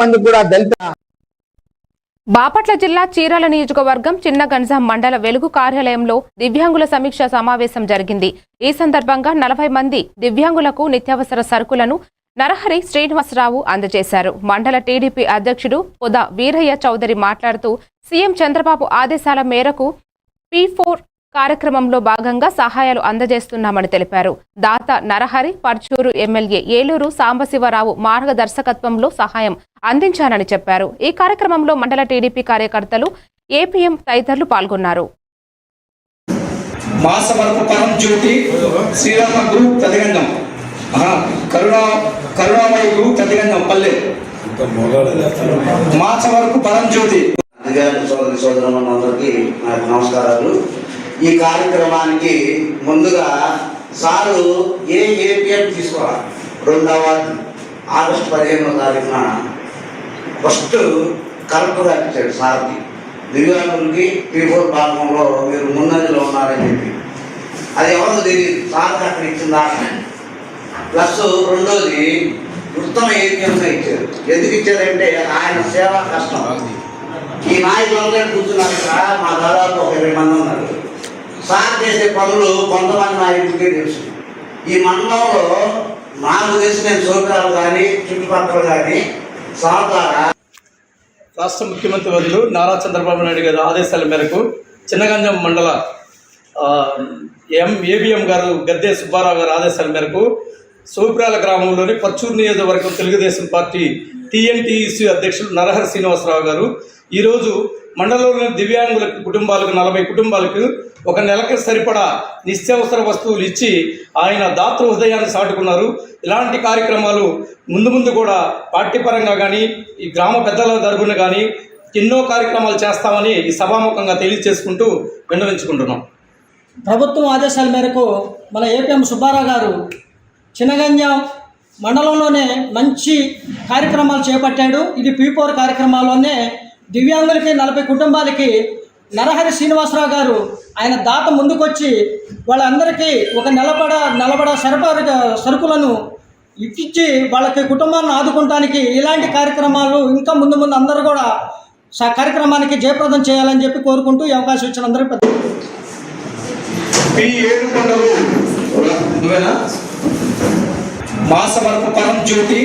మంది కూడా దళిత బాపట్ల జిల్లా చీరాల నియోజకవర్గం చిన్నగంజాం మండల వెలుగు కార్యాలయంలో దివ్యాంగుల సమీక్ష సమావేశం జరిగింది. ఈ సందర్భంగా 40 మంది దివ్యాంగులకు నిత్యావసర సరుకులను నరహరి శ్రీనివాసరావు అందజేశారు. మండల టీడీపీ అధ్యక్షుడు పొద వీరయ్య చౌదరి మాట్లాడుతూ సీఎం చంద్రబాబు ఆదేశాల మేరకు P4 కార్యక్రమంలో భాగంగా సహాయాలు అందజేస్తున్నామని తెలిపారు. దాత నరహరి పర్చూరు ఎమ్మెల్యే ఏలూరు సాంబశివరావు మార్గదర్శకత్వంలో సహాయం అందించానని చెప్పారు. ఈ కార్యక్రమంలో మండల టీడీపీ కార్యకర్తలు, ఏపీఎం తదితరులు పాల్గొన్నారు. నమస్కారాలు. ఈ కార్యక్రమానికి ముందుగా సారు ఏపీఎం తీసుకోవాలి. 2వ ఆగస్టు 15వ తారీఖున ఫస్ట్ కలెక్టర్ గారు ఇచ్చాడు సార్కి, దివ్యాంగులకి P4 భాగంలో మీరు ముందంజలో ఉన్నారని చెప్పి. అది ఎవరు తెలియదు, సార్కి అక్కడ ఇచ్చిందా. ప్లస్ రెండోది ఉత్తమ ఏపీఎంగా ఇచ్చారు. ఎందుకు ఇచ్చారంటే ఆయన సేవా కష్టం. ఈ నాయకులందరూ కూర్చున్నారు ఇక్కడ, మా దాదాపు ఒక 20 మంది ఉన్నారు. సార్ చేసే పనులు కొంతమంది నాయకులకే తెలుసు. ఈ మండలంలో నాకు తెలిసి నేను సోకాలు కానీ చుట్టుపక్కల కానీ సార్ ద్వారా రాష్ట్ర ముఖ్యమంత్రి వర్యులు నారా చంద్రబాబు నాయుడు గారి ఆదేశాల మేరకు చిన్నగంజాం మండల ఏబిఎం గారు గద్దె సుబ్బారావు గారి ఆదేశాల మేరకు సోపురాల గ్రామంలోని పర్చూరు నియోజకవర్గం తెలుగుదేశం పార్టీ TNTEC అధ్యక్షులు నరహరి శ్రీనివాసరావు గారు ఈరోజు మండలంలోని దివ్యాంగుల కుటుంబాలకు 40 కుటుంబాలకు ఒక నెలకి సరిపడా నిత్యావసర వస్తువులు ఇచ్చి ఆయన దాతృ హృదయాన్ని చాటుకున్నారు. ఇలాంటి కార్యక్రమాలు ముందు కూడా పార్టీ పరంగా కానీ ఈ గ్రామ పెద్దల తరపున కానీ ఎన్నో కార్యక్రమాలు చేస్తామని ఈ సభాముఖంగా తెలియజేసుకుంటూ విన్నవించుకుంటున్నాం. ప్రభుత్వం ఆదేశాల మేరకు మన ఏపీఎం సుబ్బారావు గారు చిన్నగంజాం మండలంలోనే మంచి కార్యక్రమాలు చేపట్టాడు. ఇది P4 కార్యక్రమాల్లోనే దివ్యాంగులకి 40 కుటుంబాలకి నరహరి శ్రీనివాసరావు గారు ఆయన దాత ముందుకొచ్చి వాళ్ళందరికీ ఒక నలబడ సరుకులను ఇచ్చి వాళ్ళకి కుటుంబాలను ఆదుకుంటానికి ఇలాంటి కార్యక్రమాలు ఇంకా ముందు అందరూ కూడా కార్యక్రమానికి జయప్రదం చేయాలని చెప్పి కోరుకుంటూ ఈ అవకాశం ఇచ్చిన అందరికీ మాస వరకు పరం జ్యోతి